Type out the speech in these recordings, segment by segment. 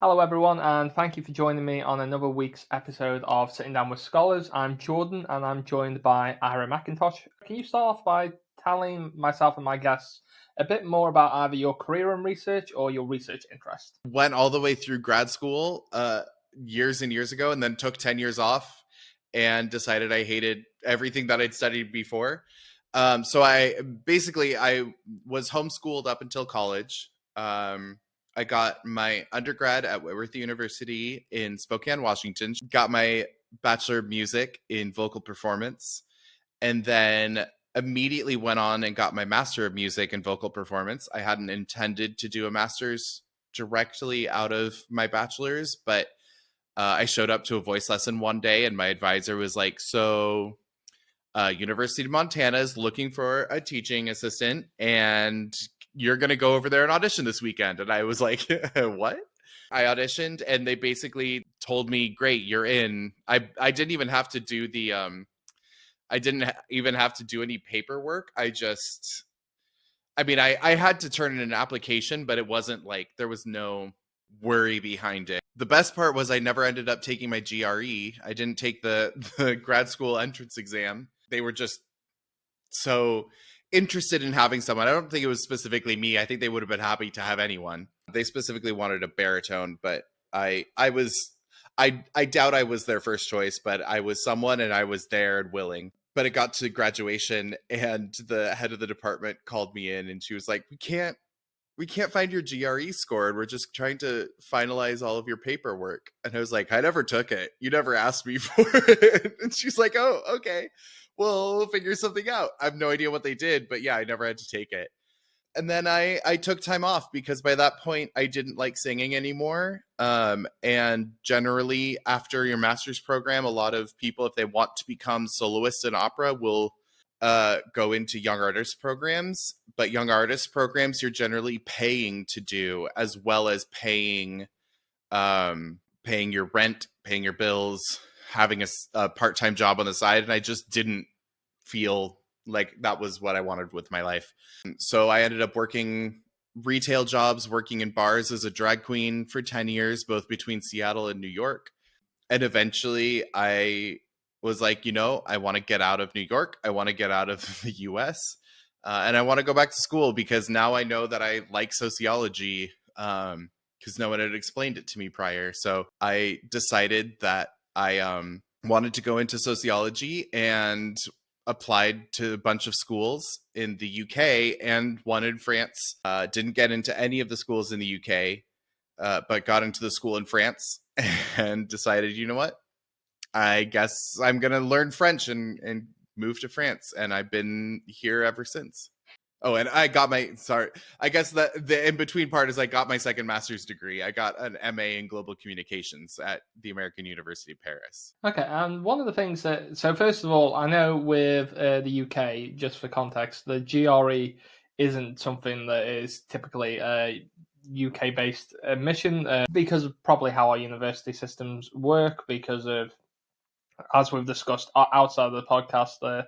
Hello, everyone, and thank you for joining me on another week's episode of Sitting Down with Scholars. I'm Jordan, and I'm joined by Ira McIntosh. Can you start off by telling myself and my guests a bit more about either your career in research or your research interest? Went all the way through grad school years and years ago, and then took 10 years off and decided I hated everything that I'd studied before. So I was homeschooled up until college. I got my undergrad at Whitworth University in Spokane, Washington. Got my Bachelor of Music in Vocal Performance, and then immediately went on and got my Master of Music in Vocal Performance. I hadn't intended to do a master's directly out of my bachelor's, but I showed up to a voice lesson one day, and my advisor was like, so University of Montana is looking for a teaching assistant, and you're going to go over there and audition this weekend. And I was like, what? I auditioned, and they basically told me, great, you're in. I didn't even have to do any paperwork. I had to turn in an application, but it wasn't like there was no worry behind it. The best part was I never ended up taking my GRE. I didn't take the grad school entrance exam. They were just so interested in having someone. I don't think it was specifically me. I think they would have been happy to have anyone. They specifically wanted a baritone, but I doubt I was their first choice, but I was someone, and I was there and willing. But it got to graduation, and the head of the department called me in, and she was like, we can't find your GRE score, and we're just trying to finalize all of your paperwork. And I was like, I never took it. You never asked me for it. And she's like, oh, okay. Well, we'll figure something out. I have no idea what they did, but yeah, I never had to take it. And then I took time off because by that point I didn't like singing anymore. And generally after your master's program, a lot of people, if they want to become soloists in opera, will go into young artist programs. But young artist programs, you're generally paying to do, as well as paying your rent, paying your bills, having a part-time job on the side. And I just didn't feel like that was what I wanted with my life. So I ended up working retail jobs, working in bars as a drag queen for 10 years, both between Seattle and New York. And eventually I was like, I want to get out of New York. I want to get out of the US. And I want to go back to school because now I know that I like sociology because no one had explained it to me prior. So I decided that I wanted to go into sociology and applied to a bunch of schools in the UK and one in France. Didn't get into any of the schools in the UK, but got into the school in France and decided, you know what? I guess I'm going to learn French and move to France. And I've been here ever since. Oh, and I got I guess the in-between part is I got my second master's degree. I got an MA in global communications at the American University of Paris. Okay, and one of the things so first of all, I know with the UK, just for context, the GRE isn't something that is typically a UK-based admission because of probably how our university systems work, because of, as we've discussed outside of the podcast, the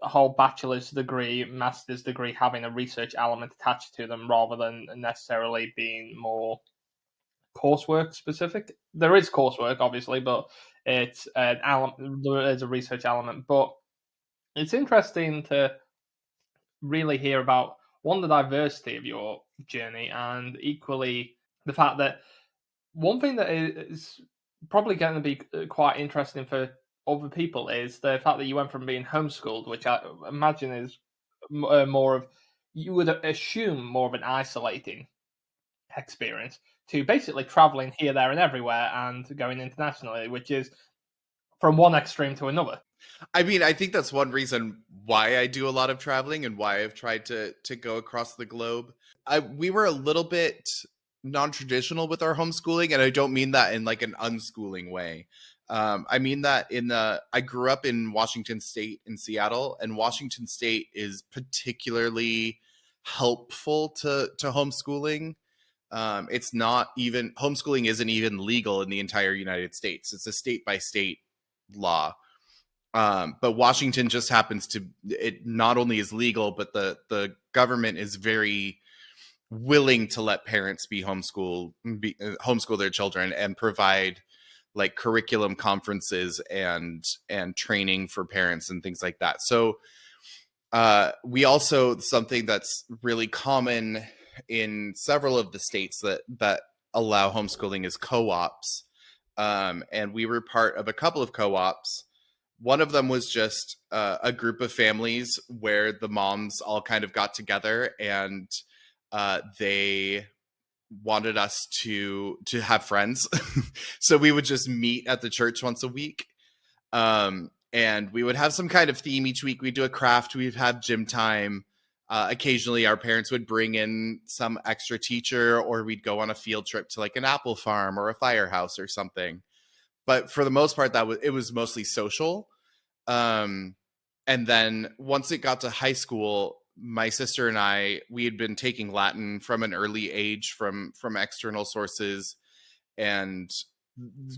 whole bachelor's degree, master's degree having a research element attached to them rather than necessarily being more coursework specific. There is coursework, obviously, but it's an element. There is a research element, but it's interesting to really hear about the diversity of your journey, and equally the fact that one thing that is probably going to be quite interesting for other people is the fact that you went from being homeschooled, which I imagine is more of, you would assume, more of an isolating experience, to basically traveling here, there, and everywhere and going internationally, which is from one extreme to another. I mean, I think that's one reason why I do a lot of traveling and why I've tried to go across the globe. We were a little bit non-traditional with our homeschooling, and I don't mean that in like an unschooling way. I mean that I grew up in Washington State in Seattle, and Washington State is particularly helpful to homeschooling. It's not even, homeschooling isn't even legal in the entire United States. It's a state by state law. But Washington just happens to, it not only is legal, but the government is very willing to let parents homeschool their children and provide like curriculum conferences and training for parents and things like that. So we also, something that's really common in several of the states that allow homeschooling is co-ops. And we were part of a couple of co-ops. One of them was just a group of families where the moms all kind of got together, and they wanted us to have friends. So we would just meet at the church once a week. And we would have some kind of theme each week. We'd do a craft. We'd have gym time. Occasionally, our parents would bring in some extra teacher, or we'd go on a field trip to like an apple farm or a firehouse or something. But for the most part, it was mostly social. And then once it got to high school, my sister and we had been taking Latin from an early age from external sources. And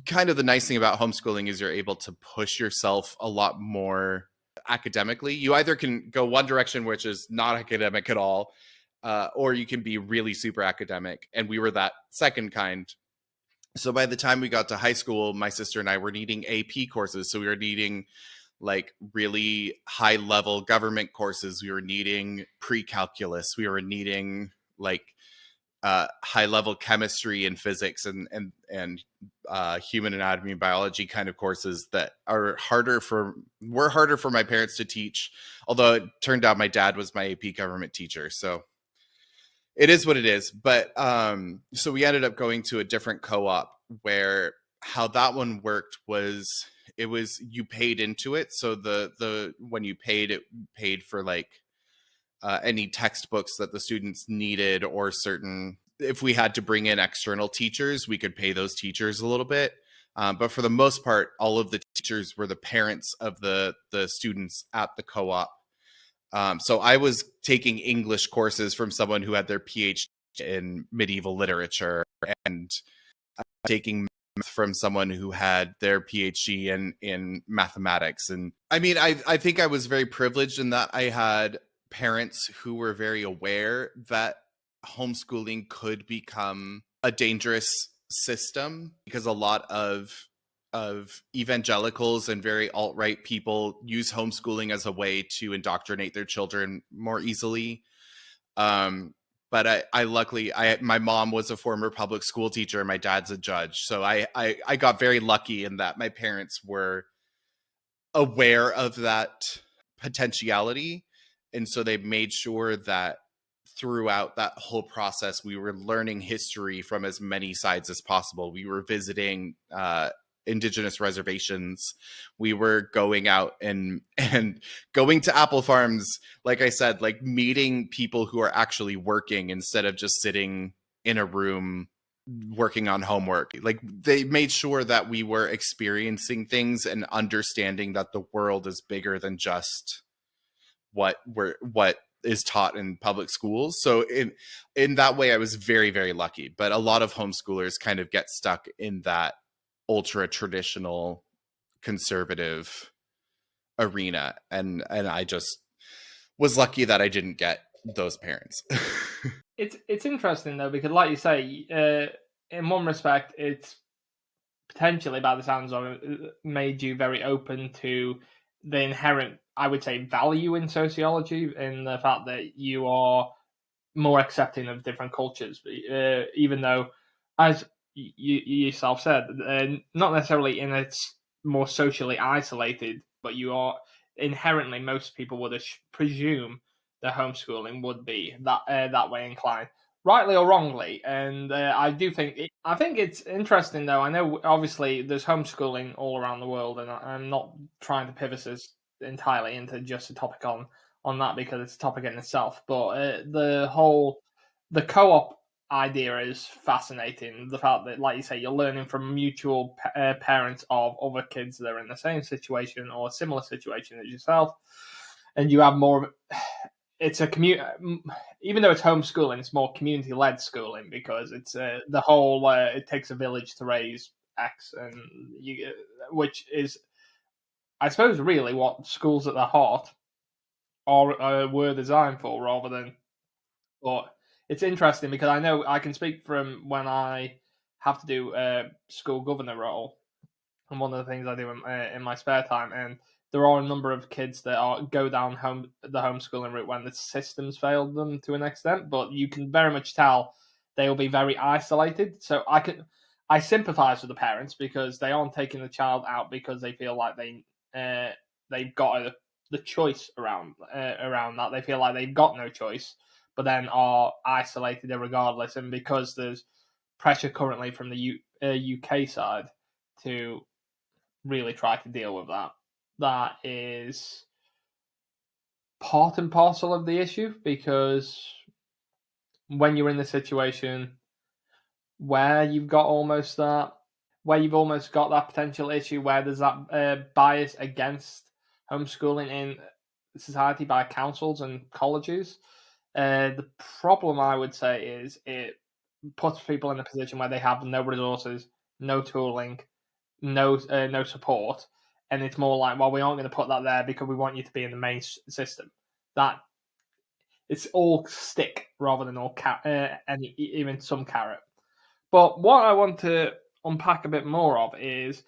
kind of the nice thing about homeschooling is you're able to push yourself a lot more academically. You either can go one direction, which is not academic at all, or you can be really super academic. And we were that second kind. So by the time we got to high school, my sister and I were needing AP courses. So we were needing like really high level government courses. We were needing pre-calculus. We were needing like high level chemistry and physics and human anatomy and biology kind of courses that were harder for my parents to teach. Although it turned out my dad was my AP government teacher, so it is what it is. But so we ended up going to a different co-op where how that one worked was you paid into it. So the when you paid, it paid for like any textbooks that the students needed, or if we had to bring in external teachers, we could pay those teachers a little bit. But for the most part, all of the teachers were the parents of the students at the co-op. So I was taking English courses from someone who had their PhD in medieval literature, and taking math from someone who had their PhD in mathematics. And I mean, I think I was very privileged in that I had parents who were very aware that homeschooling could become a dangerous system, because a lot of evangelicals and very alt-right people use homeschooling as a way to indoctrinate their children more easily. But I luckily, my mom was a former public school teacher and my dad's a judge. So I got very lucky in that my parents were aware of that potentiality. And so they made sure that throughout that whole process, we were learning history from as many sides as possible. We were visiting indigenous reservations. We were going out and going to apple farms, like I said, like meeting people who are actually working instead of just sitting in a room working on homework. Like they made sure that we were experiencing things and understanding that the world is bigger than just what is taught in public schools. So in that way, I was very, very lucky. But a lot of homeschoolers kind of get stuck in that ultra traditional conservative arena, and I just was lucky that I didn't get those parents. It's interesting though, because like you say, in one respect, it's potentially, by the sounds of it, made you very open to the inherent, I would say, value in sociology, in the fact that you are more accepting of different cultures, even though, as you yourself said, not necessarily in a more socially isolated, but you are inherently, most people would presume that homeschooling would be that way inclined, rightly or wrongly. And I do think I think it's interesting though. I know obviously there's homeschooling all around the world, and I'm not trying to pivot this entirely into just a topic on that, because it's a topic in itself. But the co-op idea is fascinating. The fact that, like you say, you're learning from mutual parents of other kids that are in the same situation or a similar situation as yourself, and you have more. It's a even though it's homeschooling, it's more community-led schooling, because it's the whole. It takes a village to raise X, and which is, I suppose, really what schools at their heart were designed for, rather than. But it's interesting because I know I can speak from when I have to do a school governor role, and one of the things I do in my spare time. And there are a number of kids that go down the homeschooling route when the system's failed them to an extent, but you can very much tell they will be very isolated. So I sympathise with the parents because they aren't taking the child out because they feel like they've got the choice around that. They feel like they've got no choice, but then are isolated regardless. And because there's pressure currently from the UK side to really try to deal with that. That is part and parcel of the issue, because when you're in the situation where you've almost got that potential issue where there's that bias against homeschooling in society by councils and colleges, the problem I would say is it puts people in a position where they have no resources, no tooling, no support, and it's more like, well, we aren't going to put that there because we want you to be in the main system. That it's all stick rather than all and even some carrot. But what I want to unpack a bit more of is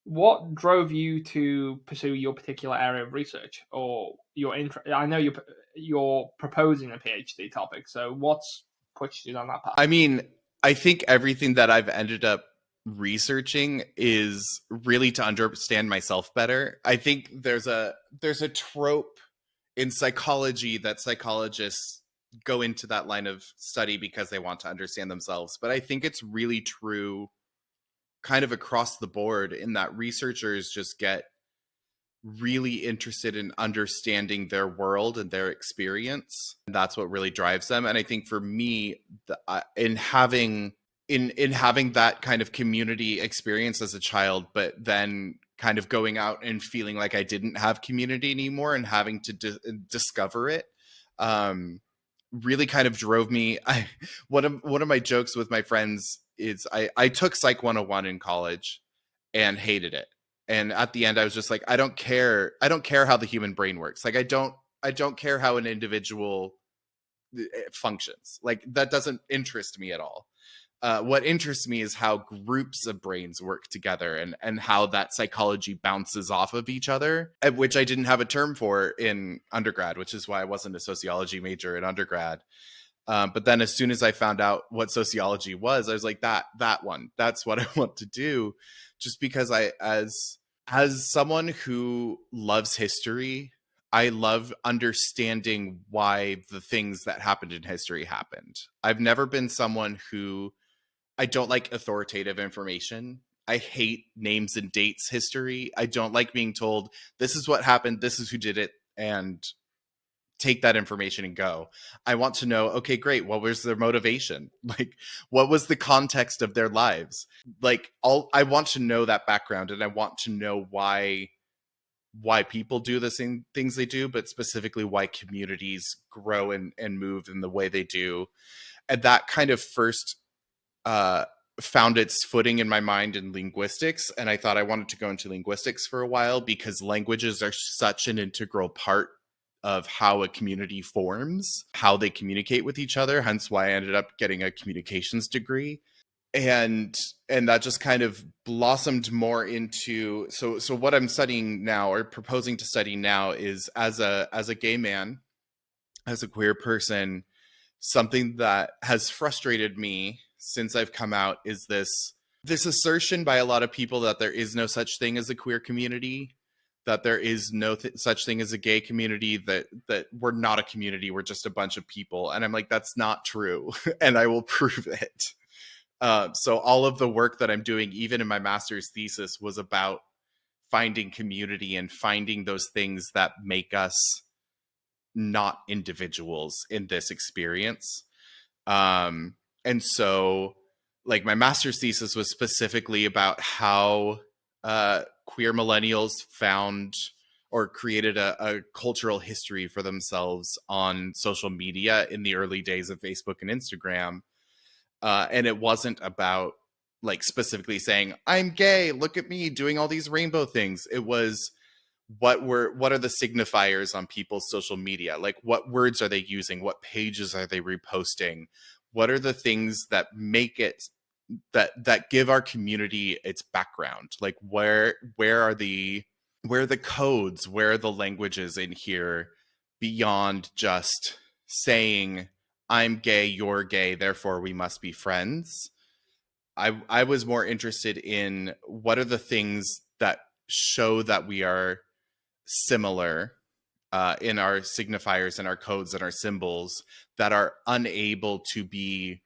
what drove you to pursue your particular area of research or your interest. I know you're proposing a PhD topic, so what's pushed you down that path? I mean, I think everything that I've ended up researching is really to understand myself better. I think there's a trope in psychology that psychologists go into that line of study because they want to understand themselves. But I think it's really true kind of across the board in that researchers just get really interested in understanding their world and their experience. And that's what really drives them. And I think for me, in having that kind of community experience as a child, but then kind of going out and feeling like I didn't have community anymore and having to discover it, really kind of drove me. One of my jokes with my friends is I took Psych 101 in college and hated it. And at the end, I was just like, I don't care how the human brain works. Like, I don't care how an individual functions. Like, that doesn't interest me at all. What interests me is how groups of brains work together and how that psychology bounces off of each other, which I didn't have a term for in undergrad, which is why I wasn't a sociology major in undergrad. But then as soon as I found out what sociology was, I was like, that's what I want to do. Just because as someone who loves history, I love understanding why the things that happened in history happened. I've never been someone who, I don't like authoritative information. I hate names and dates history. I don't like being told this is what happened, this is who did it, and take that information and go. I want to know, okay, great, what was their motivation? Like, what was the context of their lives? Like, I want to know that background, and I want to know why people do the same things they do, but specifically why communities grow and move in the way they do. And that kind of first found its footing in my mind in linguistics. And I thought I wanted to go into linguistics for a while because languages are such an integral part of how a community forms, how they communicate with each other, hence why I ended up getting a communications degree. And that just kind of blossomed more into, so what I'm studying now, or proposing to study now, is as a gay man, as a queer person, something that has frustrated me since I've come out is this assertion by a lot of people that there is no such thing as a queer community, that there is no such thing as a gay community, that we're not a community, we're just a bunch of people. And I'm like, that's not true. And I will prove it. So all of the work that I'm doing, even in my master's thesis, was about finding community and finding those things that make us not individuals in this experience. And so, like, my master's thesis was specifically about how queer millennials found or created a cultural history for themselves on social media in the early days of Facebook and Instagram. And it wasn't about, like, specifically saying, I'm gay, look at me doing all these rainbow things. It was, what are the signifiers on people's social media? Like, what words are they using? What pages are they reposting? What are the things that make it that give our community its background? Like, where are the codes, where are the languages in here beyond just saying I'm gay, you're gay, therefore we must be friends? I was more interested in what are the things that show that we are similar in our signifiers and our codes and our symbols that are unable to be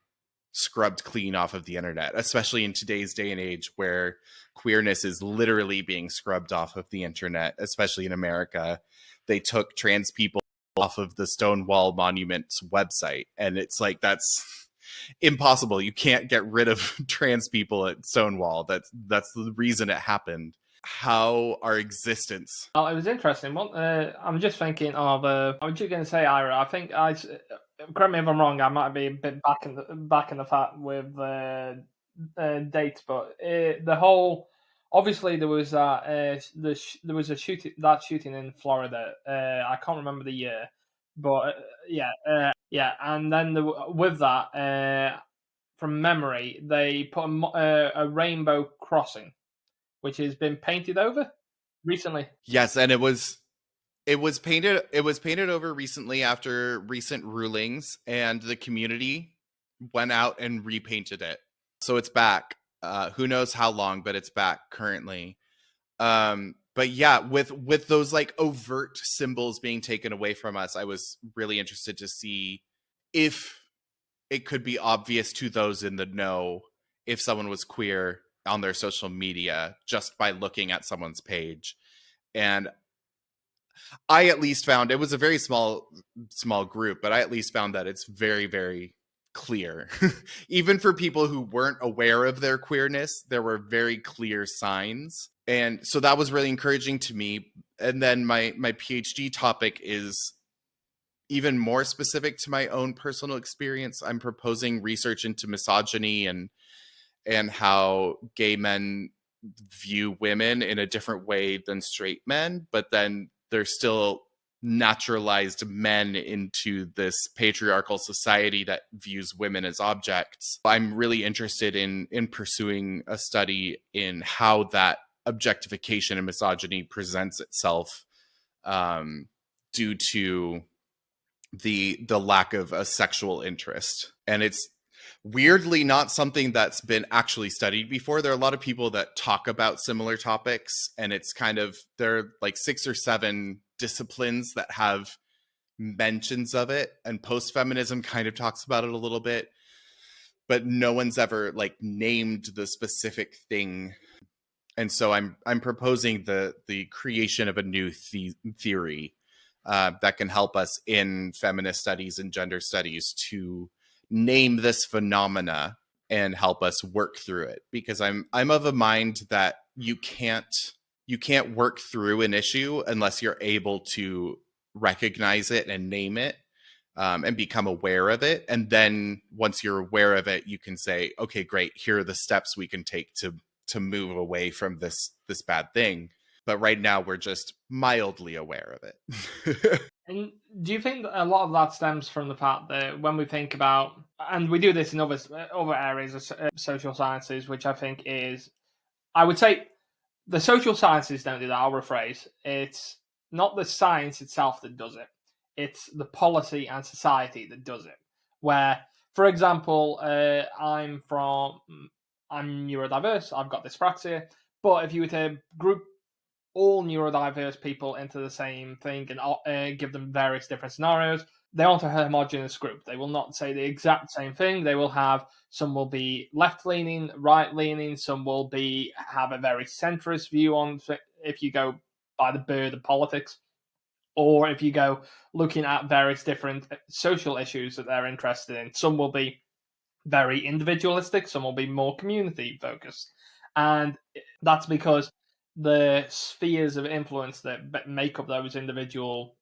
scrubbed clean off of the internet, especially in today's day and age where queerness is literally being scrubbed off of the internet, especially in America. They took trans people off of the Stonewall Monument's website, and it's like, that's impossible. You can't get rid of trans people at Stonewall. That's the reason it happened. How our existence. Oh, it was interesting. I'm just thinking of. I was just going to say, Ira. I think correct me if I'm wrong. I might be a bit back in the fact with dates, but the whole. Obviously, there was there was a shooting in Florida. I can't remember the year, but yeah, and then with that, from memory, they put a rainbow crossing, which has been painted over recently. Yes, and it was painted over recently after recent rulings, and the community went out and repainted it. So it's back. Who knows how long, but it's back currently. But yeah, with those like overt symbols being taken away from us, I was really interested to see if it could be obvious to those in the know if someone was queer on their social media just by looking at someone's page. And I at least found, it was a very small group, but I at least found that it's very, very clear. Even for people who weren't aware of their queerness, there were very clear signs. And so that was really encouraging to me. And then my PhD topic is even more specific to my own personal experience. I'm proposing research into misogyny and how gay men view women in a different way than straight men, but then they're still naturalized men into this patriarchal society that views women as objects. I'm really interested in pursuing a study in how that objectification and misogyny presents itself due to the lack of a sexual interest. And it's weirdly not something that's been actually studied before. There are a lot of people that talk about similar topics, and it's kind of, there are like 6 or 7 disciplines that have mentions of it, and post-feminism kind of talks about it a little bit, but no one's ever like named the specific thing. And so I'm proposing the creation of a new theory that can help us in feminist studies and gender studies to name this phenomena and help us work through it. Because I'm of a mind that you can't work through an issue unless you're able to recognize it and name it and become aware of it. And then once you're aware of it, you can say, okay, great, here are the steps we can take to move away from this bad thing. But right now we're just mildly aware of it. And do you think that a lot of that stems from the fact that when we think about, and we do this in other areas of social sciences, which I think is, I would say, the social sciences don't do that. I'll rephrase. It's not the science itself that does it. It's the policy and society that does it. Where, for example, I'm neurodiverse. I've got dyspraxia. But if you were to group all neurodiverse people into the same thing and give them various different scenarios, they aren't a homogenous group. They will not say the exact same thing. They will have, some will be left-leaning, right-leaning, some will have a very centrist view on, if you go by the bird of politics, or if you go looking at various different social issues that they're interested in. Some will be very individualistic, some will be more community-focused. And that's because the spheres of influence that make up those individual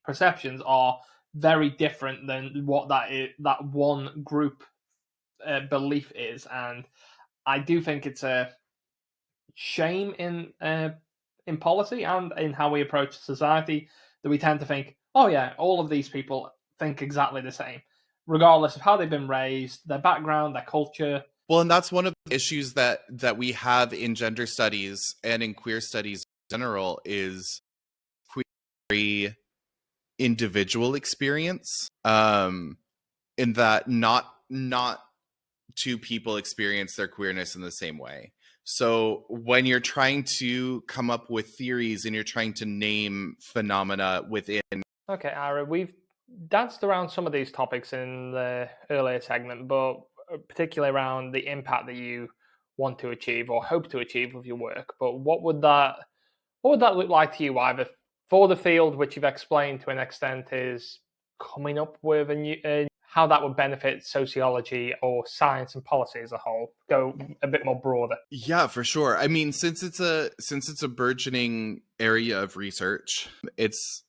perceptions are very different than what that one group belief is. And I do think it's a shame in in policy and in how we approach society, that we tend to think, oh yeah, all of these people think exactly the same, regardless of how they've been raised, their background, their culture. Well, and that's one of the issues that we have in gender studies and in queer studies in general is queer individual experience. In that not two people experience their queerness in the same way. So when you're trying to come up with theories and you're trying to name phenomena within. Okay, Ira, we've danced around some of these topics in the earlier segment, but particularly around the impact that you want to achieve or hope to achieve with your work. But what would that look like to you, either for the field, which you've explained to an extent is coming up with how that would benefit sociology or science and policy as a whole? Go a bit more broader. Yeah, for sure. I mean, since it's a burgeoning area of research, it's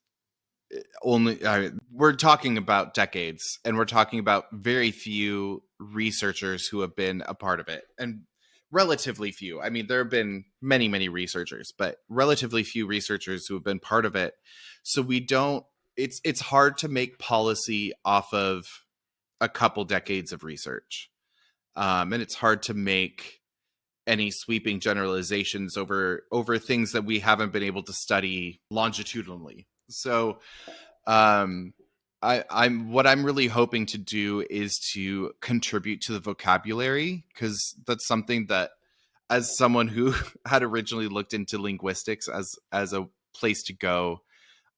we're talking about decades, and we're talking about very few researchers who have been a part of it, and relatively few. I mean, there have been many researchers, but relatively few researchers who have been part of it. So we don't. It's hard to make policy off of a couple decades of research, and it's hard to make any sweeping generalizations over things that we haven't been able to study longitudinally. So I'm what I'm really hoping to do is to contribute to the vocabulary, because that's something that, as someone who had originally looked into linguistics as a place to go,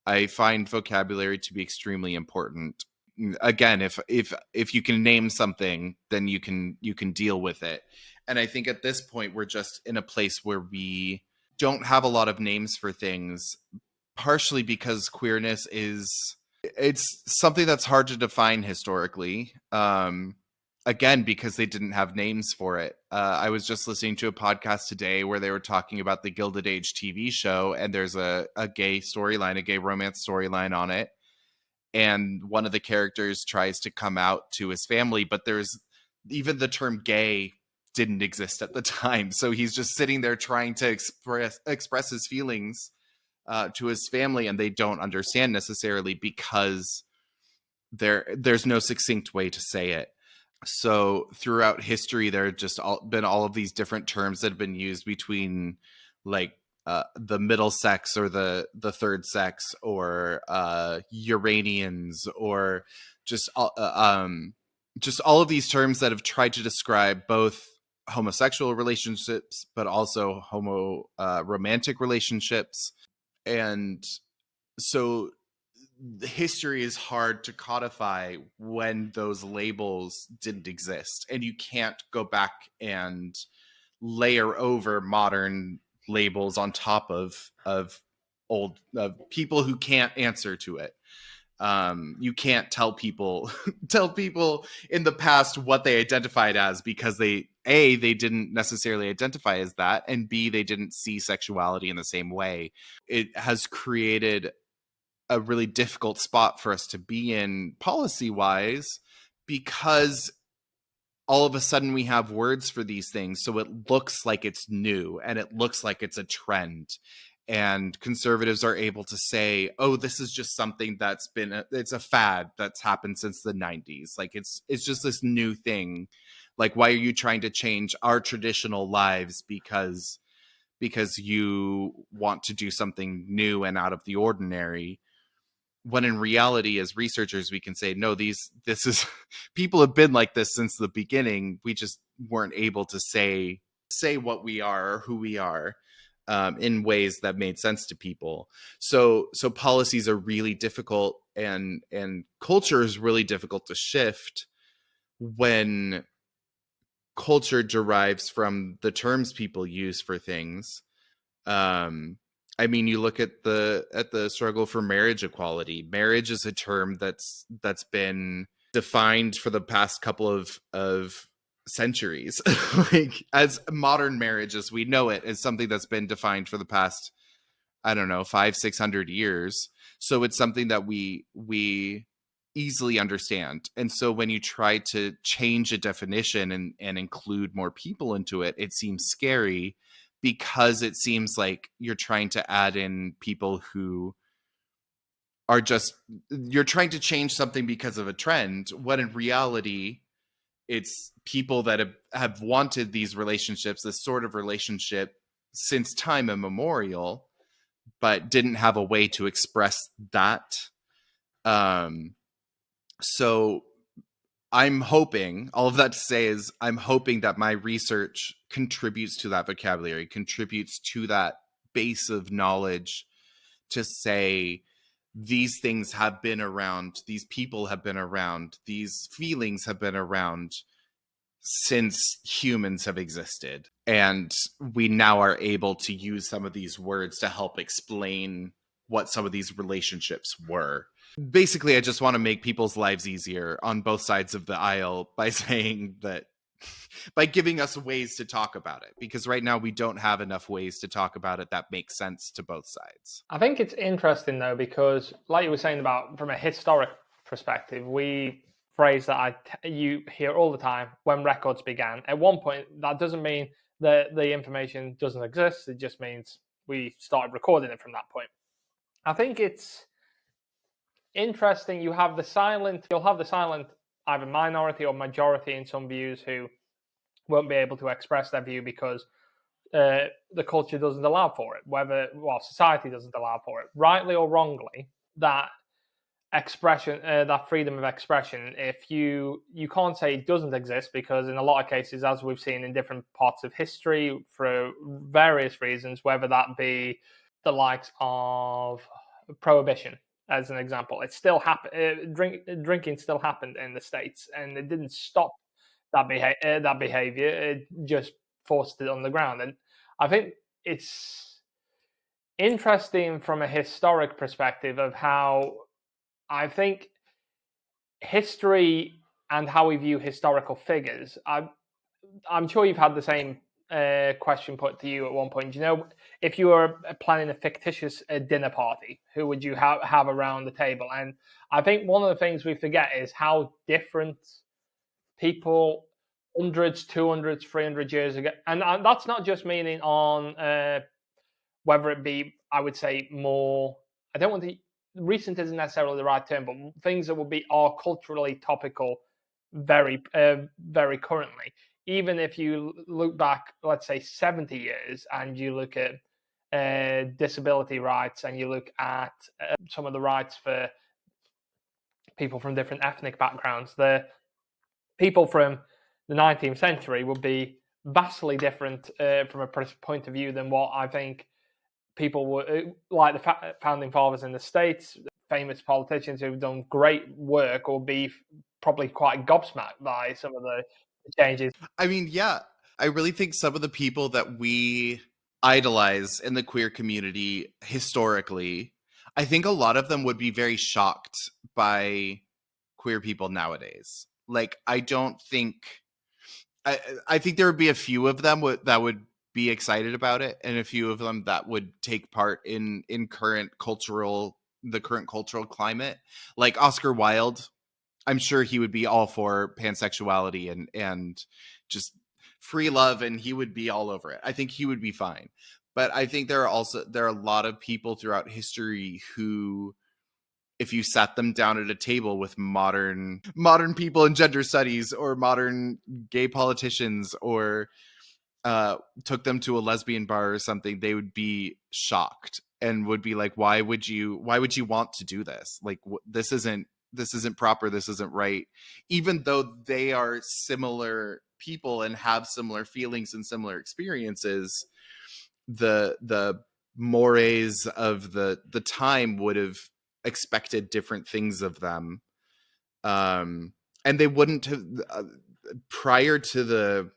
I find vocabulary to be extremely important. Again, if you can name something, then you can deal with it. And I think at this point we're just in a place where we don't have a lot of names for things, partially because queerness it's something that's hard to define historically. Again, because they didn't have names for it. I was just listening to a podcast today where they were talking about the Gilded Age TV show, and there's a gay storyline, a gay romance storyline on it. And one of the characters tries to come out to his family, but there's even the term gay didn't exist at the time. So he's just sitting there trying to express his feelings to his family, and they don't understand necessarily because there's no succinct way to say it. So throughout history, there have just been all of these different terms that have been used between, like, the middle sex or the third sex, or Uranians, or just all of these terms that have tried to describe both homosexual relationships, but also romantic relationships. And so history is hard to codify when those labels didn't exist, and you can't go back and layer over modern labels on top of old people who can't answer to it. You can't tell people in the past what they identified as, because they didn't necessarily identify as that, and B, they didn't see sexuality in the same way. It has created a really difficult spot for us to be in policy wise, because all of a sudden we have words for these things, so it looks like it's new and it looks like it's a trend, and conservatives are able to say, oh, this is just something that's been it's a fad that's happened since the 90s, like it's just this new thing. Like, why are you trying to change our traditional lives because you want to do something new and out of the ordinary? When in reality, as researchers, we can say, no, this is people have been like this since the beginning. We just weren't able to say what we are or who we are in ways that made sense to people. So policies are really difficult, and culture is really difficult to shift when culture derives from the terms people use for things. I mean, you look at the struggle for marriage equality. Marriage is a term that's been defined for the past couple of centuries. Like, as modern marriage as we know it is something that's been defined for the past, I don't know, 500-600 years. So it's something that we easily understand. And so when you try to change a definition and include more people into it, it seems scary, because it seems like you're trying to add in people who are just, you're trying to change something because of a trend, when in reality it's people that have wanted these relationships, this sort of relationship, since time immemorial, but didn't have a way to express that. So I'm hoping, all of that to say is, I'm hoping that my research contributes to that vocabulary, contributes to that base of knowledge, to say these things have been around, these people have been around, these feelings have been around since humans have existed. And we now are able to use some of these words to help explain what some of these relationships were. Basically, I just want to make people's lives easier on both sides of the aisle by saying that, by giving us ways to talk about it, because right now we don't have enough ways to talk about it that make sense to both sides. I think it's interesting though, because like you were saying about from a historic perspective, we phrase that you hear all the time, when records began. At one point, that doesn't mean that the information doesn't exist. It just means we started recording it from that point. I think it's interesting. You'll have the silent either minority or majority in some views who won't be able to express their view because the culture doesn't allow for it, society doesn't allow for it. Rightly or wrongly, that expression, that freedom of expression, if you can't say it doesn't exist, because in a lot of cases, as we've seen in different parts of history for various reasons, whether that be the likes of prohibition, as an example, it still happened. Drinking still happened in the States, and it didn't stop that behavior. It just forced it on the ground. And I think it's interesting from a historic perspective of how I think history and how we view historical figures. I'm sure you've had the same question put to you at one point. You know, if you were planning a fictitious dinner party, who would you have around the table? And I think one of the things we forget is how different people hundreds, 200s, 300 years ago, and that's not just meaning on whether it be, I would say, more, I don't want to, recent isn't necessarily the right term, but things that are culturally topical very currently. Even if you look back, let's say 70 years, and you look at disability rights, and you look at some of the rights for people from different ethnic backgrounds, the people from the 19th century would be vastly different from a point of view than what I think people were, like the founding fathers in the States, famous politicians who've done great work, will be probably quite gobsmacked by some of the changes. I mean, yeah, I really think some of the people that we idolize in the queer community historically, I think a lot of them would be very shocked by queer people nowadays. Like, I don't think, I think there would be a few of them that would be excited about it, and a few of them that would take part in the current cultural climate. Like Oscar Wilde, I'm sure he would be all for pansexuality and just free love, and he would be all over it. I think he would be fine. But I think there are a lot of people throughout history who, if you sat them down at a table with modern people in gender studies, or modern gay politicians, or took them to a lesbian bar or something, they would be shocked and would be like, why would you want to do this? Like, this isn't proper, this isn't right. Even though they are similar people and have similar feelings and similar experiences, the mores of the time would have expected different things of them, and they wouldn't have, prior to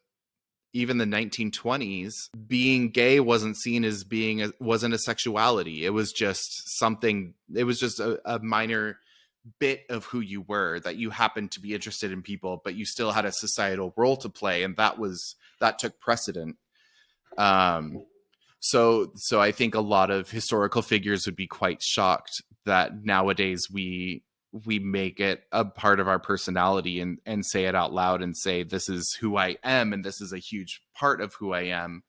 even the 1920s, being gay wasn't seen as wasn't a sexuality. It was just something, it was just a minor bit of who you were, that you happened to be interested in people, but you still had a societal role to play, and that took precedent. So I think a lot of historical figures would be quite shocked that nowadays we make it a part of our personality and say it out loud and say, this is who I am, and this is a huge part of who I am.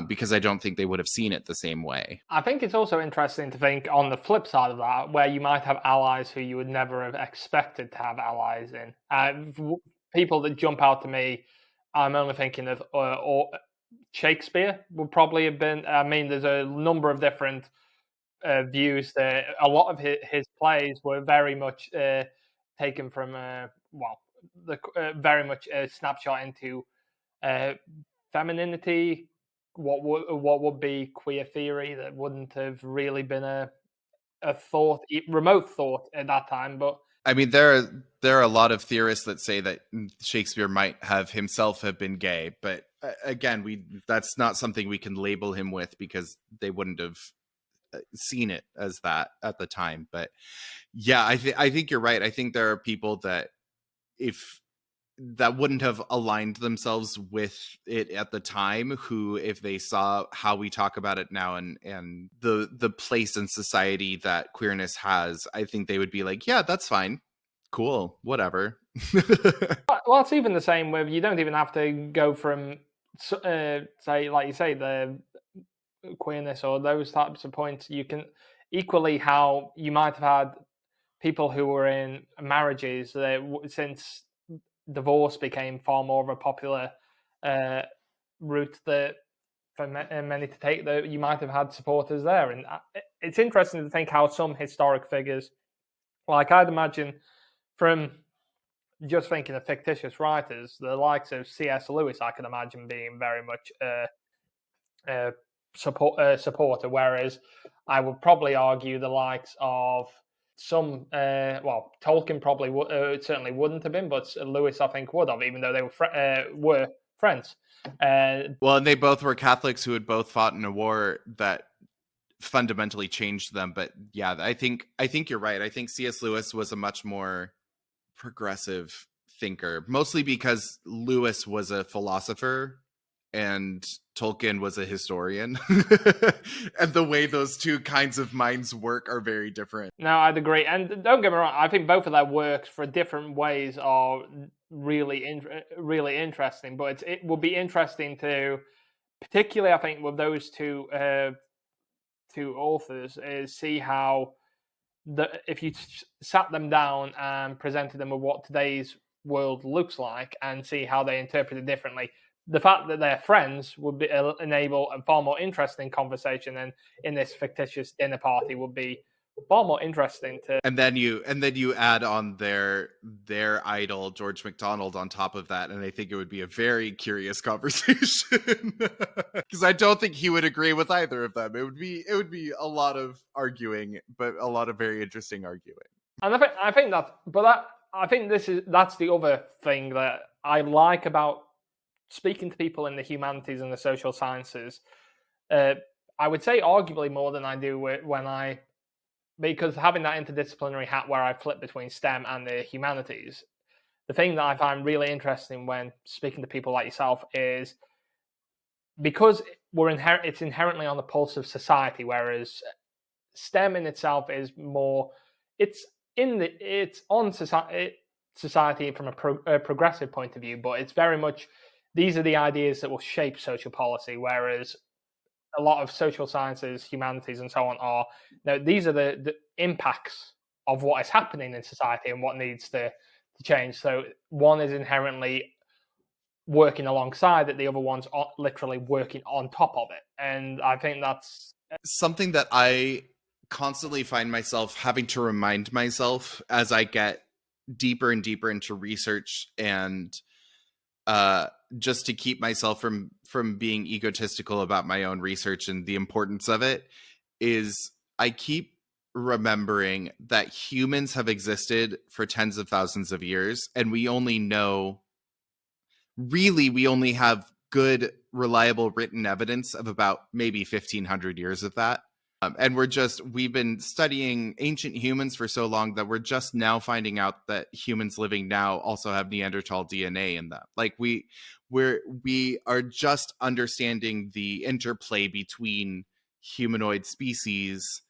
because I don't think they would have seen it the same way. I think it's also interesting to think on the flip side of that, where you might have allies who you would never have expected to have allies in. People that jump out to me, I'm only thinking of or Shakespeare would probably have been. I mean, there's a number of different views that a lot of his plays were very much taken from, very much a snapshot into uh, femininity, what would be queer theory that wouldn't have really been a thought, remote thought at that time. But I mean, there are a lot of theorists that say that Shakespeare might have himself have been gay, but again, that's not something we can label him with because they wouldn't have seen it as that at the time. But yeah, I think you're right. I think there are people that that wouldn't have aligned themselves with it at the time, who, if they saw how we talk about it now and the place in society that queerness has, I think they would be like, yeah, that's fine, cool, whatever. well, it's even the same with, you don't even have to go from say, like you say, the queerness or those types of points. You can equally, how you might have had people who were in marriages that, since divorce became far more of a popular route that for many to take, that you might have had supporters there. And it's interesting to think how some historic figures, like I'd imagine, from just thinking of fictitious writers, the likes of C.S. Lewis, I can imagine being very much a supporter, whereas I would probably argue the likes of some, Tolkien probably certainly wouldn't have been, but Lewis, I think, would have, even though they were friends. Well, and they both were Catholics who had both fought in a war that fundamentally changed them. But yeah, I think you're right. I think C.S. Lewis was a much more progressive thinker, mostly because Lewis was a philosopher and Tolkien was a historian. And the way those two kinds of minds work are very different. No, I'd agree. And don't get me wrong, I think both of their works for different ways are really really interesting. But it would be interesting to, particularly I think with those two authors, is see how if you sat them down and presented them with what today's world looks like and see how they interpret it differently, the fact that they're friends would enable a far more interesting conversation, and in this fictitious dinner party would be far more interesting to. And then you add on their idol George MacDonald on top of that, and I think it would be a very curious conversation, because I don't think he would agree with either of them. It would be a lot of arguing, but a lot of very interesting arguing. And I think that's the other thing that I like about speaking to people in the humanities and the social sciences. I would say arguably more than I do because having that interdisciplinary hat where I flip between STEM and the humanities, the thing that I find really interesting when speaking to people like yourself is, because it's inherently on the pulse of society, whereas STEM in itself is more, it's on society from a progressive point of view, but it's very much, these are the ideas that will shape social policy, whereas a lot of social sciences, humanities, and so on are, these are the impacts of what is happening in society and what needs to change. So one is inherently working alongside it, the other one's literally working on top of it. And I think that's something that I constantly find myself having to remind myself as I get deeper and deeper into research, and just to keep myself from being egotistical about my own research and the importance of it, is I keep remembering that humans have existed for tens of thousands of years, and we only have good, reliable written evidence of about maybe 1,500 years of that. And we've been studying ancient humans for so long that we're just now finding out that humans living now also have Neanderthal DNA in them. Like we are just understanding the interplay between humanoid species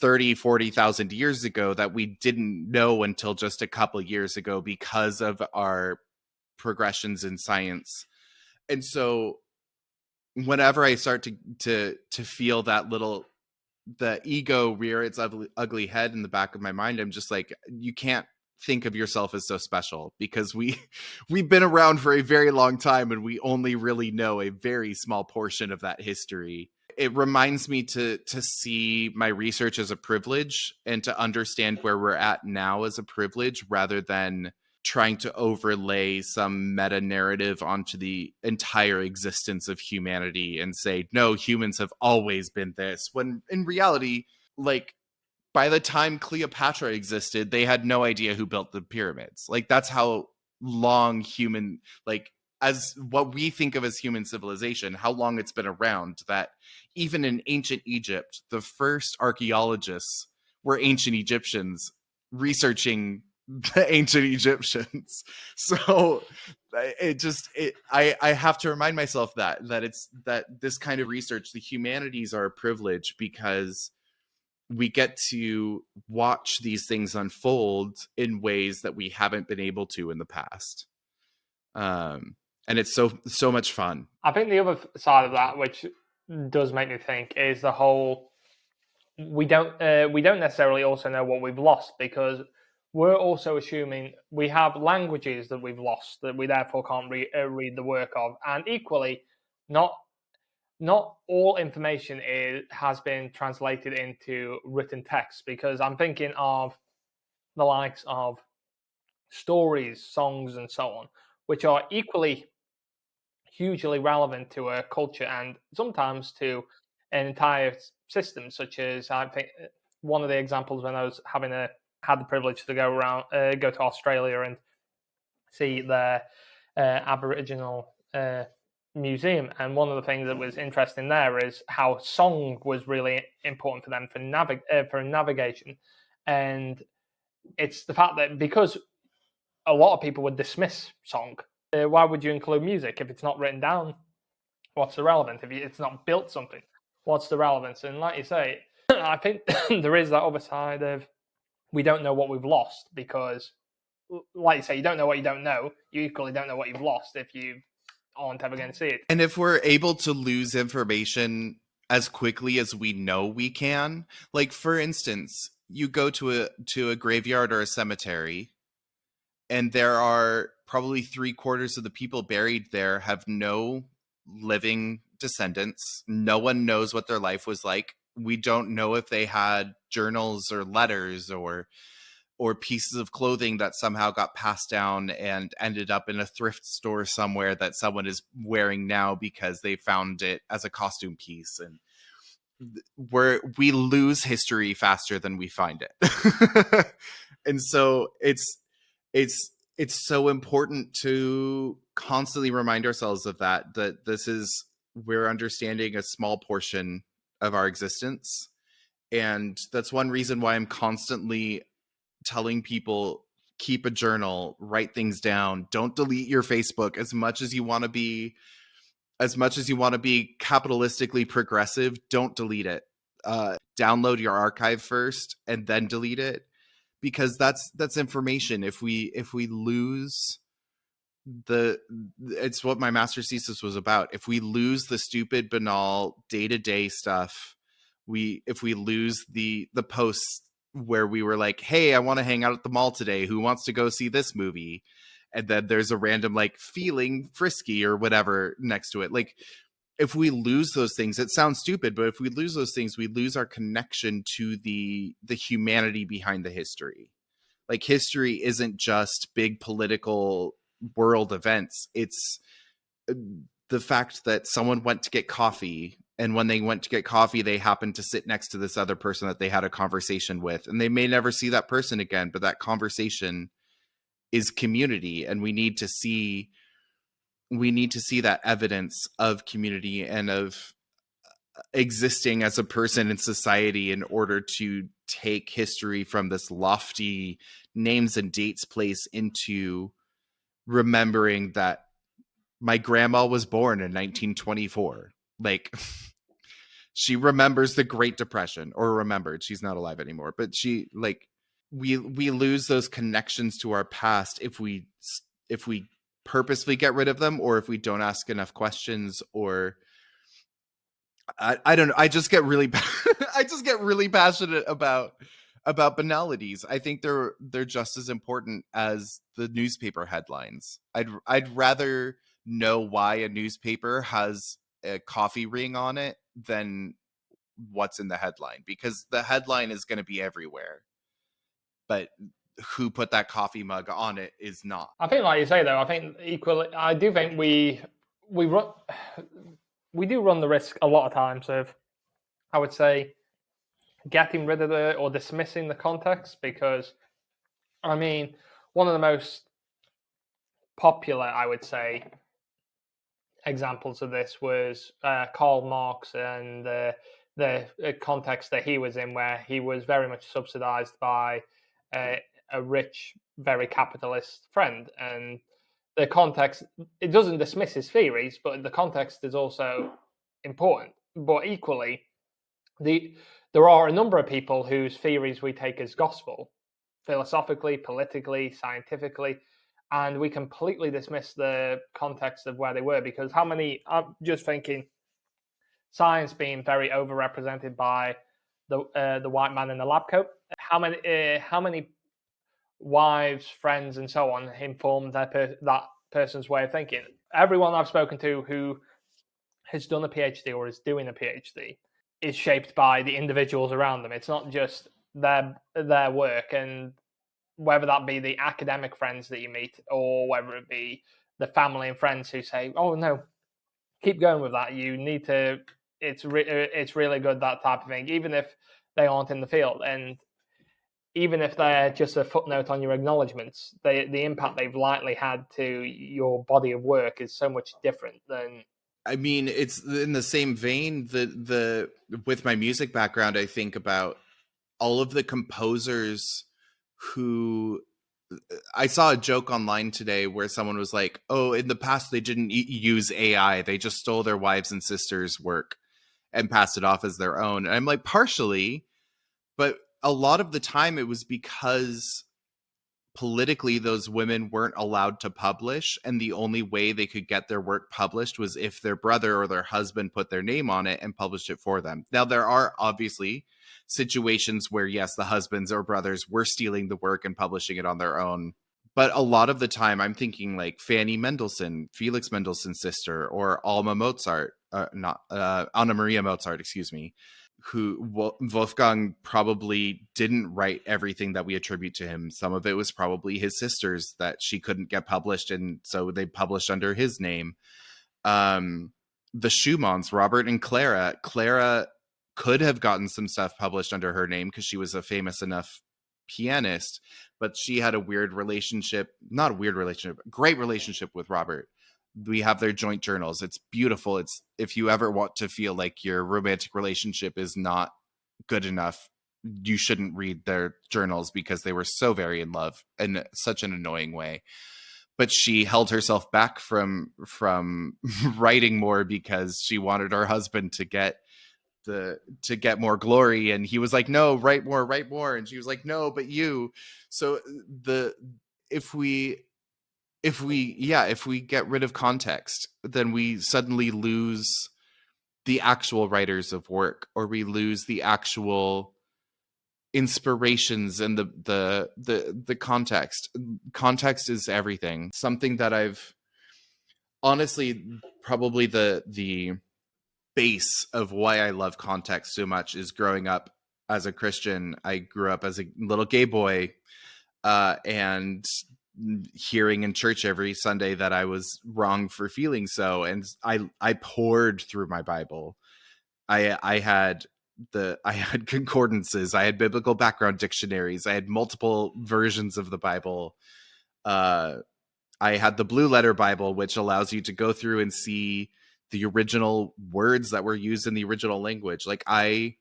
30,000-40,000 years ago that we didn't know until just a couple years ago because of our progressions in science. And so whenever I start to feel that the ego rear its ugly head in the back of my mind, I'm just like, you can't think of yourself as so special, because we've been around for a very long time and we only really know a very small portion of that history. It reminds me to see my research as a privilege, and to understand where we're at now as a privilege, rather than trying to overlay some meta narrative onto the entire existence of humanity and say, no, humans have always been this, when in reality, like, by the time Cleopatra existed, they had no idea who built the pyramids. Like, that's how long human, like, as what we think of as human civilization, how long it's been around, that even in ancient Egypt, the first archaeologists were ancient Egyptians researching the ancient Egyptians. So I have to remind myself that this kind of research, the humanities are a privilege, because we get to watch these things unfold in ways that we haven't been able to in the past. And it's so much fun. I think the other side of that, which does make me think, is the whole we don't necessarily also know what we've lost, because we're also assuming we have languages that we've lost that we therefore can't read the work of, and equally, not all information has been translated into written text, because I'm thinking of the likes of stories, songs, and so on, which are equally hugely relevant to a culture and sometimes to an entire system. Such as, I think, one of the examples, when I was had the privilege to go to Australia and see their Aboriginal museum, and one of the things that was interesting there is how song was really important for them for navigation, and it's the fact that because a lot of people would dismiss song, why would you include music if it's not written down? What's the relevance? If it's not built something, what's the relevance? And like you say, I think there is that other side of we don't know what we've lost, because, like you say, you don't know what you don't know. You equally don't know what you've lost if you aren't ever going to see it. And if we're able to lose information as quickly as we know we can, like, for instance, you go to a graveyard or a cemetery, and there are probably 3/4 of the people buried there have no living descendants. No one knows what their life was like. We don't know if they had journals or letters or pieces of clothing that somehow got passed down and ended up in a thrift store somewhere that someone is wearing now because they found it as a costume piece. And we lose history faster than we find it. And so it's so important to constantly remind ourselves of that we're understanding a small portion of our existence. And that's one reason why I'm constantly telling people, keep a journal, write things down, don't delete your Facebook. As much as you want to be capitalistically progressive, don't delete it. Download your archive first and then delete it, because that's information. If we lose it's what my master's thesis was about. If we lose the stupid, banal, day-to-day stuff, if we lose the posts where we were like, hey, I want to hang out at the mall today, who wants to go see this movie, and then there's a random like feeling frisky or whatever next to it. Like, if we lose those things, it sounds stupid, but if we lose those things, we lose our connection to the humanity behind the history. Like, history isn't just big political world events. It's the fact that someone went to get coffee, and when they went to get coffee, they happened to sit next to this other person that they had a conversation with, and they may never see that person again, but that conversation is community. And we need to see that evidence of community and of existing as a person in society, in order to take history from this lofty names and dates place into remembering that my grandma was born in 1924. Like, she remembers the Great Depression, or remembered. She's not alive anymore, but she, like, we lose those connections to our past if we purposely get rid of them, or if we don't ask enough questions, or I don't know. I just get really I just get really passionate about banalities. I think they're just as important as the newspaper headlines. I'd rather know why a newspaper has a coffee ring on it than what's in the headline, because the headline is going to be everywhere, but who put that coffee mug on it is not. I think, like you say, though, I think equally, I do think we run we do run the risk a lot of times of, I would say, getting rid of or dismissing the context, because I mean, one of the most popular, I would say, examples of this was Karl Marx and the context that he was in, where he was very much subsidized by a rich, very capitalist friend. And the context, it doesn't dismiss his theories, but the context is also important. But equally, there are a number of people whose theories we take as gospel, philosophically, politically, scientifically, and we completely dismiss the context of where they were, because how many, I'm just thinking, science being very overrepresented by the white man in the lab coat. How many wives, friends, and so on informed that person's way of thinking? Everyone I've spoken to who has done a PhD or is doing a PhD is shaped by the individuals around them. It's not just their work, and whether that be the academic friends that you meet, or whether it be the family and friends who say, "Oh no, keep going with that. You need to. It's really good, that type of thing," even if they aren't in the field, and even if they're just a footnote on your acknowledgements, the impact they've likely had to your body of work is so much different than. I mean, it's in the same vein that with my music background, I think about all of the composers who, I saw a joke online today where someone was like, "Oh, in the past they didn't use AI; they just stole their wives and sisters' work and passed it off as their own." And I'm like, partially, but a lot of the time it was because politically those women weren't allowed to publish, and the only way they could get their work published was if their brother or their husband put their name on it and published it for them. Now, there are obviously situations where, yes, the husbands or brothers were stealing the work and publishing it on their own, but a lot of the time I'm thinking like Fanny Mendelssohn, Felix Mendelssohn's sister, or Alma Mozart, not Anna Maria Mozart, excuse me, who Wolfgang probably didn't write everything that we attribute to him. Some of it was probably his sister's that she couldn't get published, and so they published under his name. The Schumanns, Robert and Clara. Clara could have gotten some stuff published under her name because she was a famous enough pianist, but she had a weird relationship, not a weird relationship, great relationship with Robert. We have their joint journals. It's beautiful. It's, if you ever want to feel like your romantic relationship is not good enough, you shouldn't read their journals, because they were so very in love in such an annoying way. But she held herself back from writing more because she wanted her husband to get more glory, and he was like, "No, write more," and she was like, "No, but you." So if we get rid of context, then we suddenly lose the actual writers of work, or we lose the actual inspirations and the context. Context is everything. Something that I've honestly, probably the base of why I love context so much is growing up as a Christian. I grew up as a little gay boy, and hearing in church every Sunday that I was wrong for feeling so, and I poured through my Bible. I had concordances, I had biblical background dictionaries, I had multiple versions of the Bible. I had the Blue Letter Bible, which allows you to go through and see the original words that were used in the original language. Like, I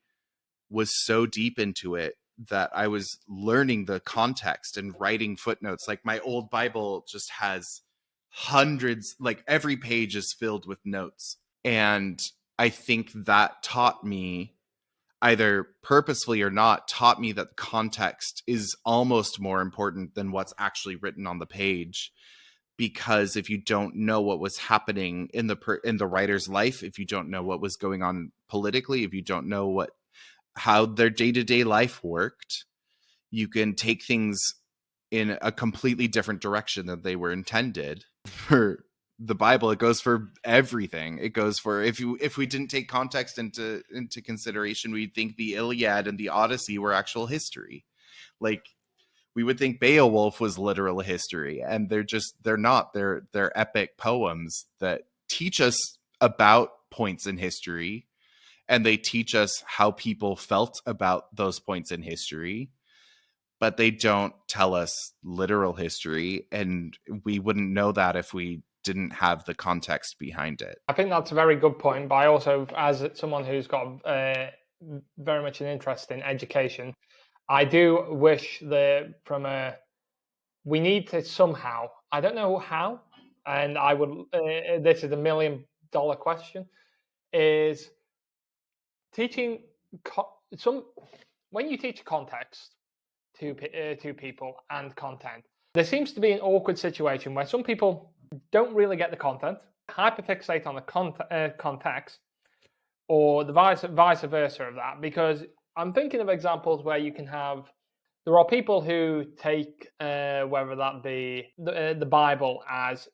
was so deep into it that I was learning the context and writing footnotes. Like, my old Bible just has hundreds, like every page is filled with notes. And I think that taught me, either purposefully or not, taught me that context is almost more important than what's actually written on the page. because if you don't know what was happening in the writer's life, if you don't know what was going on politically, if you don't know how their day-to-day life worked, you can take things in a completely different direction than they were intended. For the Bible, it goes for everything. It goes for, if we didn't take context into consideration, we'd think the Iliad and the Odyssey were actual history. Like, we would think Beowulf was literal history, and they're not. They're epic poems that teach us about points in history, and they teach us how people felt about those points in history, but they don't tell us literal history, and we wouldn't know that if we didn't have the context behind it. I think that's a very good point, but I also, as someone who's got very much an interest in education, I do wish that we need to somehow, I don't know how, and I would, this is $1 million question, is teaching when you teach context to people and content, there seems to be an awkward situation where some people don't really get the content, hyperfixate on the context, or the vice versa of that, because I'm thinking of examples where there are people who take whether that be the Bible as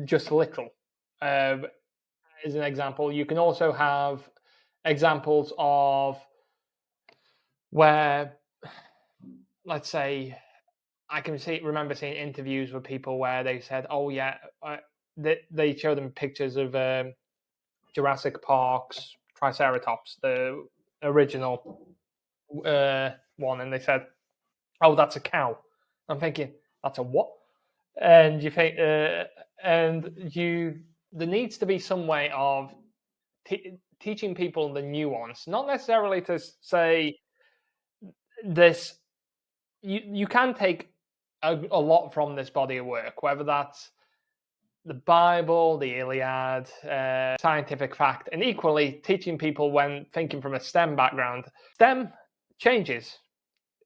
just literal. As an example, you can also have examples of where, let's say, I can remember seeing interviews with people where they said, "Oh yeah," they show them pictures of Jurassic Park's Triceratops, the original one, and they said, "Oh, that's a cow." I'm thinking, "That's a what?" And you think, there needs to be some way of teaching people the nuance, not necessarily to say this. You can take a lot from this body of work, whether that's the Bible, the Iliad, scientific fact, and equally teaching people when thinking from a STEM background. STEM changes.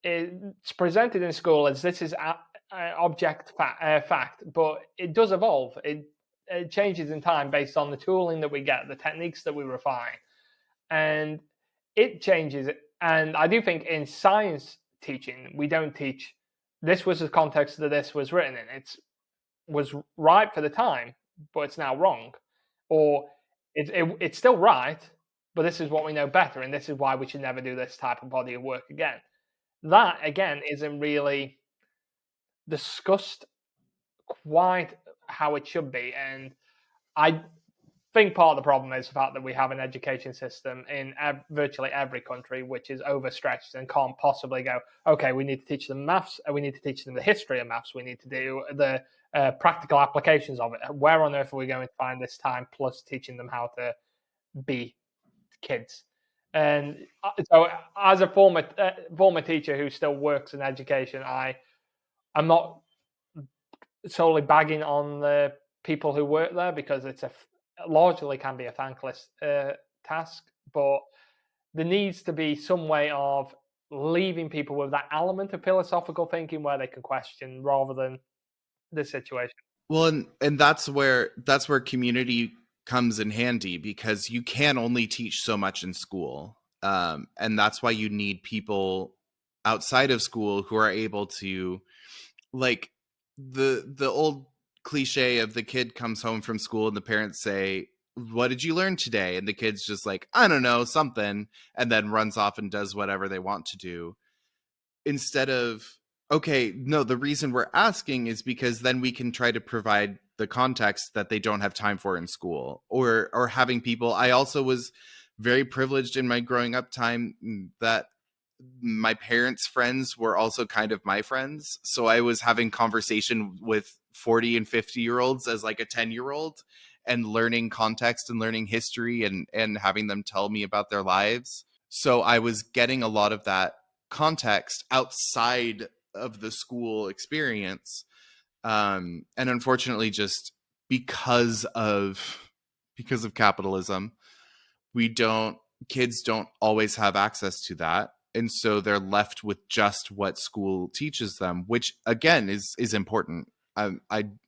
It's presented in school as this is object fact, but it does evolve. It changes in time based on the tooling that we get, the techniques that we refine, and it changes. And I do think in science teaching, we don't teach this was the context that this was written in. It was right for the time, but it's now wrong, or it's still right, but this is what we know better, and this is why we should never do this type of body of work again. That again isn't really discussed quite how it should be, and I think part of the problem is the fact that we have an education system in virtually every country which is overstretched and can't possibly go, okay, we need to teach them maths, and we need to teach them the history of maths, we need to do the practical applications of it. Where on earth are we going to find this time plus teaching them how to be kids? And so as a former teacher who still works in education, I'm not solely bagging on the people who work there, because it's largely can be a thankless task, but there needs to be some way of leaving people with that element of philosophical thinking where they can question rather than this situation. Well, and that's where community comes in handy, because you can only teach so much in school, and that's why you need people outside of school who are able to, like, the old cliche of the kid comes home from school and the parents say, "What did you learn today?" And the kid's just like, "I don't know, something," and then runs off and does whatever they want to do. Instead of, okay, no, the reason we're asking is because then we can try to provide the context that they don't have time for in school, or having people. I also was very privileged in my growing up time that my parents' friends were also kind of my friends. So I was having conversation with 40 and 50-year-olds as like a 10-year-old, and learning context and learning history, and having them tell me about their lives. So I was getting a lot of that context outside of the school experience. And unfortunately, just because of capitalism, kids don't always have access to that. And so they're left with just what school teaches them, which again is important.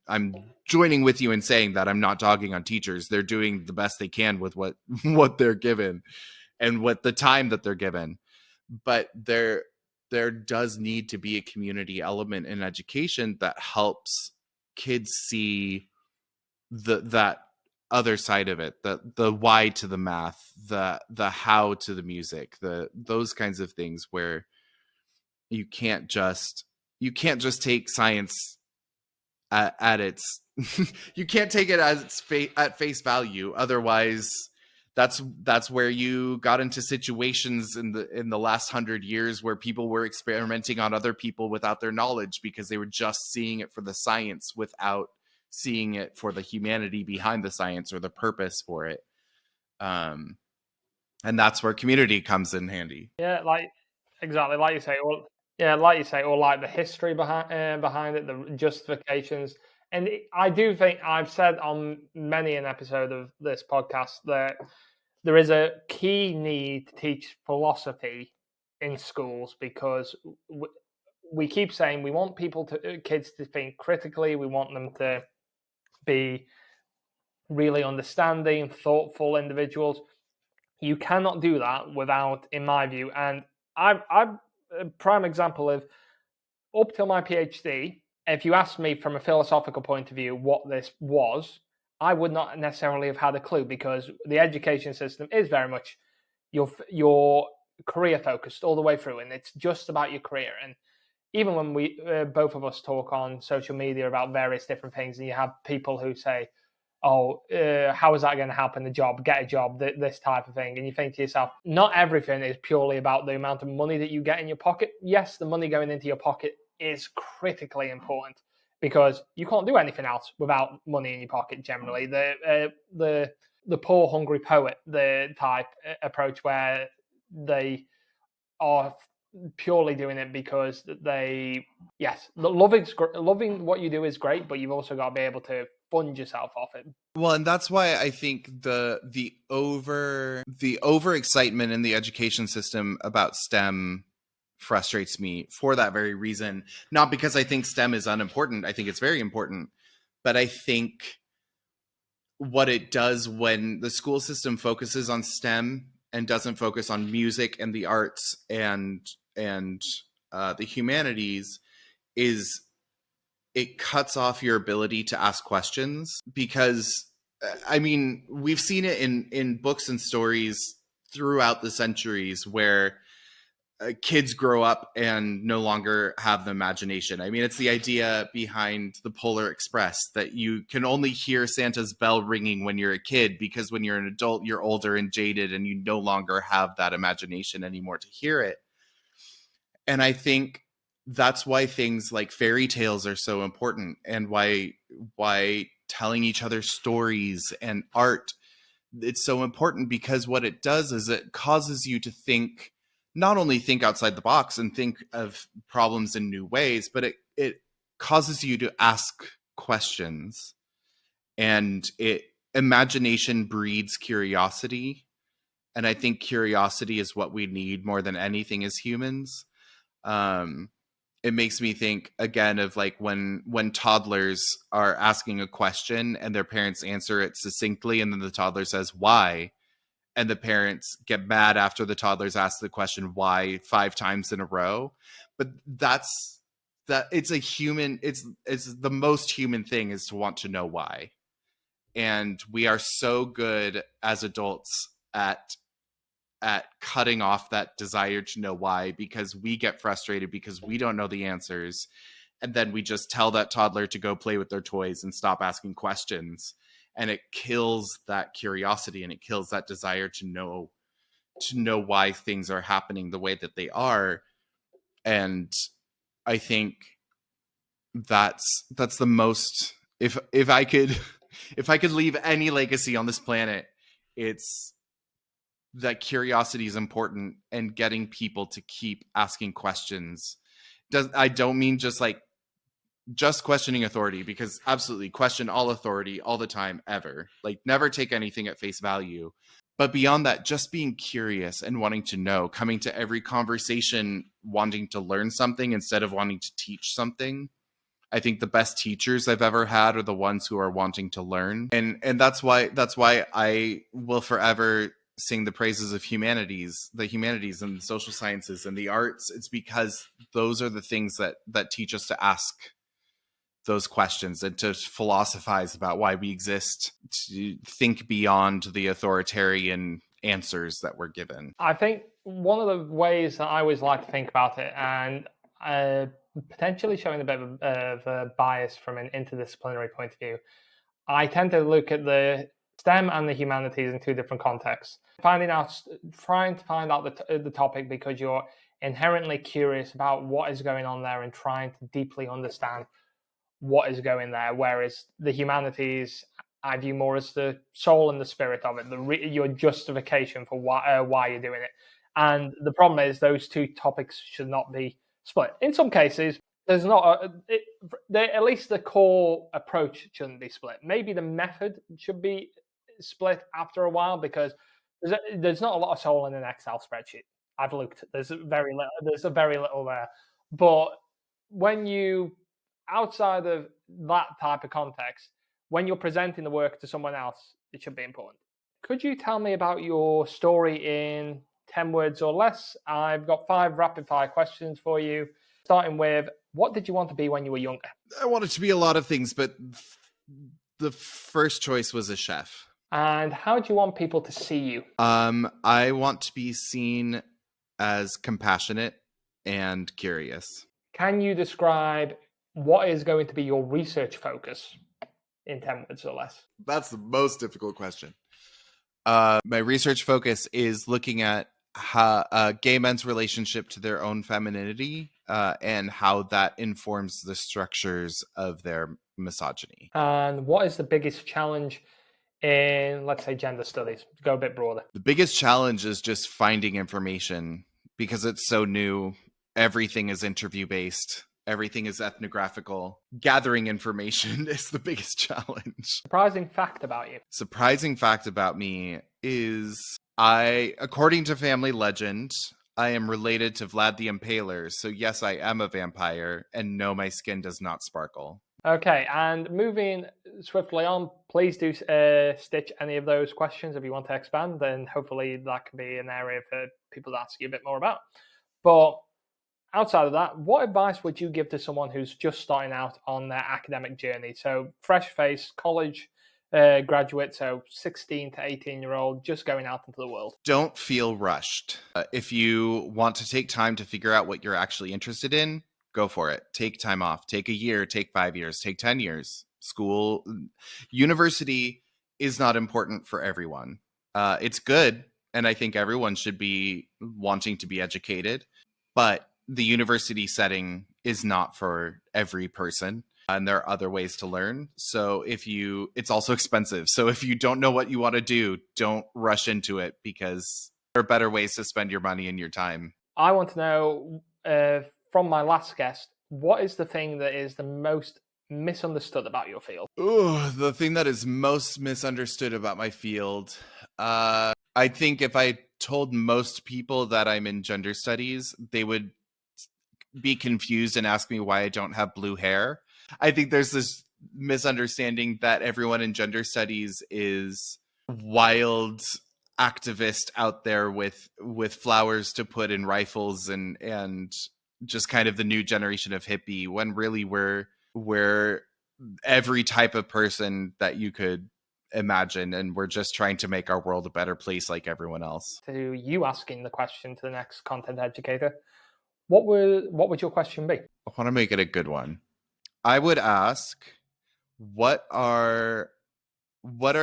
I'm joining with you in saying that I'm not dogging on teachers. They're doing the best they can with what they're given and what the time that they're given. But there does need to be a community element in education that helps kids see that other side of it, the why to the math, the how to the music, those kinds of things, where you can't just take science at its you can't take it as its at face value. Otherwise, that's where you got into situations in the last 100 years where people were experimenting on other people without their knowledge, because they were just seeing it for the science without seeing it for the humanity behind the science or the purpose for it. And that's where community comes in handy. Yeah, like exactly like you say. Like you say, or like the history behind it, the justifications. And I do think I've said on many an episode of this podcast that there is a key need to teach philosophy in schools, because we keep saying we want kids to think critically. We want them to be really understanding, thoughtful individuals. You cannot do that without, in my view, and I'm a prime example of, up till my PhD, if you asked me from a philosophical point of view what this was, I would not necessarily have had a clue, because the education system is very much your career focused all the way through, and it's just about your career. And even when we both of us talk on social media about various different things, and you have people who say, oh, how is that going to help in the job? Get a job, this type of thing. And you think to yourself, not everything is purely about the amount of money that you get in your pocket. Yes, the money going into your pocket is critically important, because you can't do anything else without money in your pocket generally. The poor hungry poet, the type approach where they are purely doing it because loving what you do is great, but you've also got to be able to fund yourself off it. Well, and that's why I think the over excitement in the education system about STEM frustrates me for that very reason. Not because I think STEM is unimportant. I think it's very important. But I think what it does when the school system focuses on STEM and doesn't focus on music and the arts and the humanities is it cuts off your ability to ask questions. Because I mean, we've seen it in books and stories throughout the centuries where kids grow up and no longer have the imagination. I mean, it's the idea behind the Polar Express that you can only hear Santa's bell ringing when you're a kid, because when you're an adult, you're older and jaded and you no longer have that imagination anymore to hear it. And I think that's why things like fairy tales are so important, and why telling each other stories and art, it's so important, because what it does is it causes you to think, not only think outside the box and think of problems in new ways, but it causes you to ask questions. And imagination breeds curiosity. And I think curiosity is what we need more than anything as humans. It makes me think again of like when toddlers are asking a question and their parents answer it succinctly, and then the toddler says, why? And the parents get mad after the toddlers ask the question why 5 times in a row. But it's the most human thing is to want to know why. And we are so good as adults at cutting off that desire to know why, because we get frustrated because we don't know the answers. And then we just tell that toddler to go play with their toys and stop asking questions. And it kills that curiosity, and it kills that desire to know why things are happening the way that they are. And I think that's the most, if I could leave any legacy on this planet, it's that curiosity is important, and getting people to keep asking questions. I don't mean just questioning authority, because absolutely question all authority all the time, ever. Like, never take anything at face value. But beyond that, just being curious and wanting to know, coming to every conversation wanting to learn something instead of wanting to teach something. I think the best teachers I've ever had are the ones who are wanting to learn. And that's why I will forever sing the praises of the humanities and the social sciences and the arts. It's because those are the things that teach us to ask those questions and to philosophize about why we exist, to think beyond the authoritarian answers that we're given. I think one of the ways that I always like to think about it, and potentially showing a bit of a bias from an interdisciplinary point of view, I tend to look at the STEM and the humanities in two different contexts. Trying to find out the topic because you're inherently curious about what is going on there and trying to deeply understand what is going there. Whereas the humanities, I view more as the soul and the spirit of it, your justification for why you're doing it. And the problem is those two topics should not be split. In some cases, there's not at least the core approach shouldn't be split. Maybe the method should be split after a while because there's not a lot of soul in an Excel spreadsheet. I've looked. There's a very little there. But when you outside of that type of context, when you're presenting the work to someone else, it should be important. Could you tell me about your story in 10 words or less? I've got 5 rapid fire questions for you, starting with, what did you want to be when you were younger? I wanted to be a lot of things, but the first choice was a chef. And how do you want people to see you? I want to be seen as compassionate and curious. Can you describe what is going to be your research focus in 10 words or less? That's the most difficult question. My research focus is looking at how gay men's relationship to their own femininity and how that informs the structures of their misogyny. And what is the biggest challenge in, let's say, gender studies? Go a bit broader. The biggest challenge is just finding information because it's so new. Everything is interview based. Everything is ethnographical. Gathering information is the biggest challenge. Surprising fact about you. Surprising fact about me is according to family legend, I am related to Vlad the Impaler. So yes, I am a vampire, and no, my skin does not sparkle. Okay, and moving swiftly on, please do stitch any of those questions if you want to expand, then hopefully that can be an area for people to ask you a bit more about. But outside of that, what advice would you give to someone who's just starting out on their academic journey? So fresh face, college graduate, so 16 to 18-year-old, just going out into the world. Don't feel rushed. If you want to take time to figure out what you're actually interested in, go for it. Take time off. Take a year, take 5 years, take 10 years. School, university is not important for everyone. It's good, and I think everyone should be wanting to be educated, but the university setting is not for every person, and there are other ways to learn. So it's also expensive. So if you don't know what you want to do, don't rush into it because there are better ways to spend your money and your time. I want to know from my last guest, what is the thing that is the most misunderstood about your field? The thing that is most misunderstood about my field, I think if I told most people that I'm in gender studies, they would be confused and ask me why I don't have blue hair. I think there's this misunderstanding that everyone in gender studies is wild activist out there with flowers to put in rifles and just kind of the new generation of hippie, when really we're every type of person that you could imagine, and we're just trying to make our world a better place like everyone else. To you asking the question to the next content educator, what would your question be? I want to make it a good one. I would ask, what are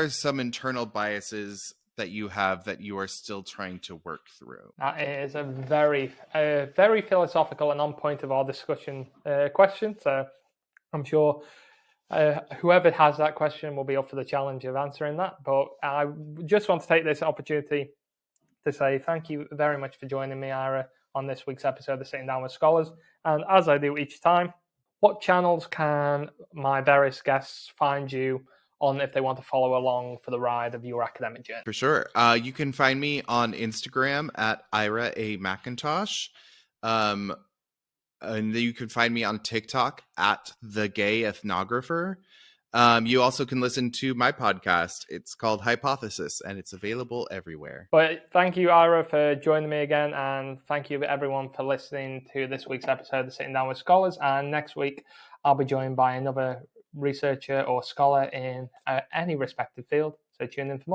some internal biases that you have that you are still trying to work through? That is a very philosophical and on point of our discussion question. So I'm sure whoever has that question will be up for the challenge of answering that. But I just want to take this opportunity to say thank you very much for joining me, Ira, on this week's episode of Sitting Down with Scholars. And as I do each time, what channels can my various guests find you on if they want to follow along for the ride of your academic journey? For sure. You can find me on Instagram at Ira McIntosh. And you can find me on TikTok at The Gay Ethnographer. You also can listen to my podcast. It's called Hypothesis, and it's available everywhere. But thank you, Ira, for joining me again, and thank you everyone for listening to this week's episode of Sitting Down with Scholars. And next week, I'll be joined by another researcher or scholar in any respective field. So tune in for more.